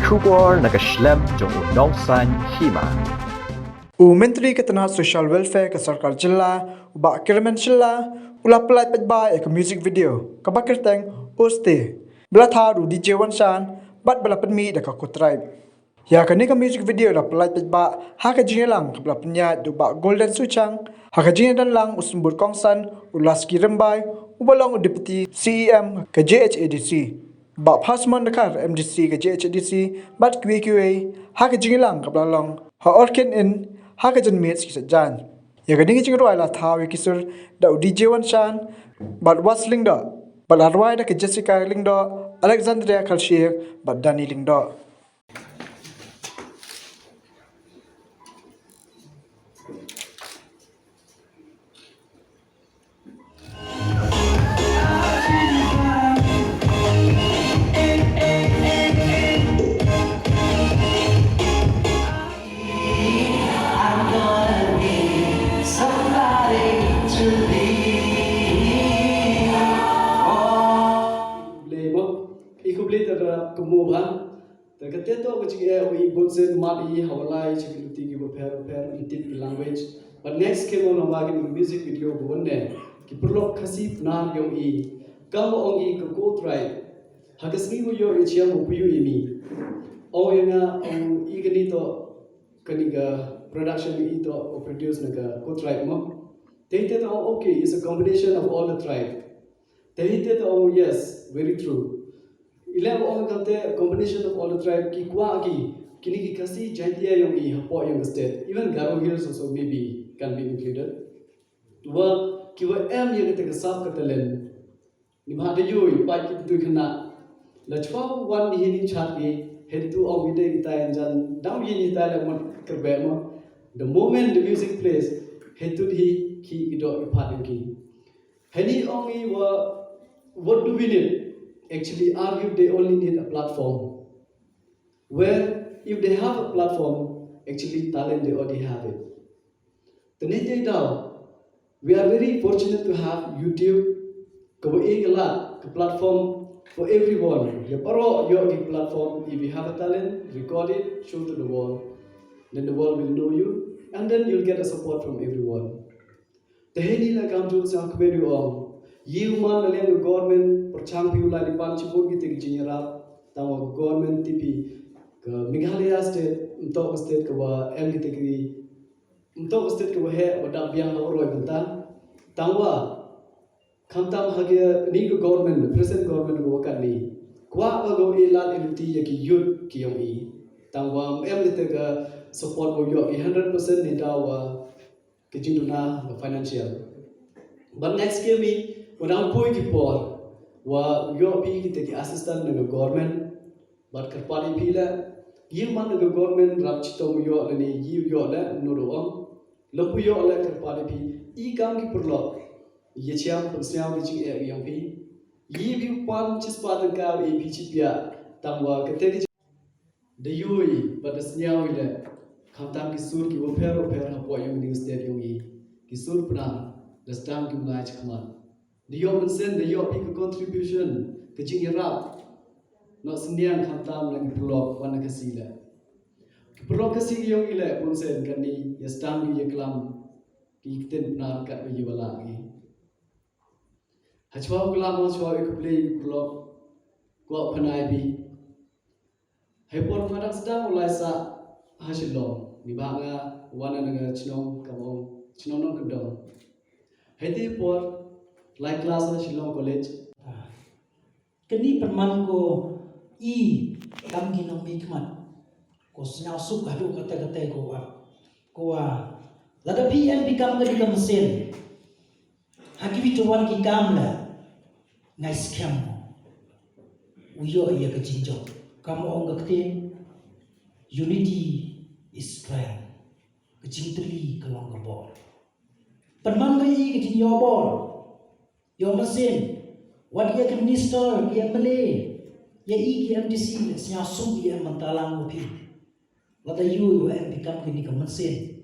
Shubor nakaslem jong udongsan Hima. Menteri Ketenaga Sosial Welfare ke Sarkar Shylla, ubak Kyrmen Shylla, ulah Pyllait Paidbah ke music video, ke bakir teng oste. Belah tharu DJ Wansan, bat belah Pynmih dah ke tribe. Ya kini ke music video lah Pyllait Paidbah, ha ke jingelang ke belah penyat ubak Golden Suchang, ha ke jingelan lang usumbur kongsan, ulah ski rembai, ubalong deputy CEM ke JHADC. Bak Pasman dekar MDC ke JHADC, bat QA, ha ke jingelang ke belah long, ha orkin in, ha ke jen mates kisah jan. Ya kini ke jingeroi lah thawi kisur da DJ Wansan, bat wasling da, bat arwai da ke Jessica ling da, Alexandria Kalshir, bat Dani ling da. Kemudian, terkait tu kita we bonsen mati hawalai security kita repair intip language. But next came on lagi music video bonne. Kita perlu kasih benar yang kamu orang ke go try. Hagas ni yo yang buku ini. Yang ini tu kaniga production itu produce naga go try mo. Tapi tu okay, it's a combination of all the tribe. Tapi tu yes, very true. Ilang orang kata combination of all the tribe ki kwa kini ki kasi jantia yang hapo yang state, even Garo Hills also maybe can be included. Wa kiwa yang kata kesap kata len ni mahade yoi pai ki tu kena la chwa wan ni ni chat ni head to au video kita yang jan down ni ta la mon kerbe mo. The moment the music plays head to hi ki ido ipat ki hani only what do we need? Actually argued they only need a platform. Where if they have a platform, actually talent they already have it. Tenete now, we are very fortunate to have YouTube, a platform for everyone. Your platform, if you have a talent, record it, show to the world. Then the world will know you, and then you'll get a support from everyone. Teheni la kamjul sang kbedu om. Yuman nalian government percang piulai di pancipur kita kejenyerap tahu government TV ke Meghalaya state untuk state ke M kita ke untuk state ke he wadak biang oroi bentang tahu kamtam hagia ni ke government present government ke wakan ni kuat bago ilat iluti ya ki youth ki yang tahu M kita ke support boyo 100% ni dawa kejinduna financial. But next game ni Wadang pui kipor, wa yo pi kita ki assistant dengan government, bat kerpani pila, yiu man dengan government rap cito yo lani yiu yo le nuruang, lepu yo le kerpani pi, ikam ki perlo, ye ciam pensiam di cing yang pi, yiu pan cispa tengkau pi cipia, tangwa keteri de yui pada senyau le, kamtam ki sur ki oper hapo yang di state yang ki sur pernah, dastam ki mulai cekaman. Dia mensen dia pikir contribution kecing irap nak sendian khantam lagi pelok wana kasila pelok kasih yang ile mensen kan ni ya stang dia kelam kita benar kat bagi bala lagi hachwa kelam hachwa ik play pelok ko panai bi hepon madak sedang mulai sa hasilong ni banga wana dengan chinong kamu chinong kedong heti por like class na Shillong College. Kini perman ko kam ginong mikmat ko senyaw suk hadu kata-kata ko lada PM bikam ngadi ka mesin hakibi tuan ki kamla ngai scam uyo iya ke jinjo kamu ong gakte unity is strength ke jintri ke long bol perman ke jinyo bol Your mesin, what dia minister, dia Malay, ya ki MDC, senyap sung dia mentalang upi. Lada you become kini ke mesin.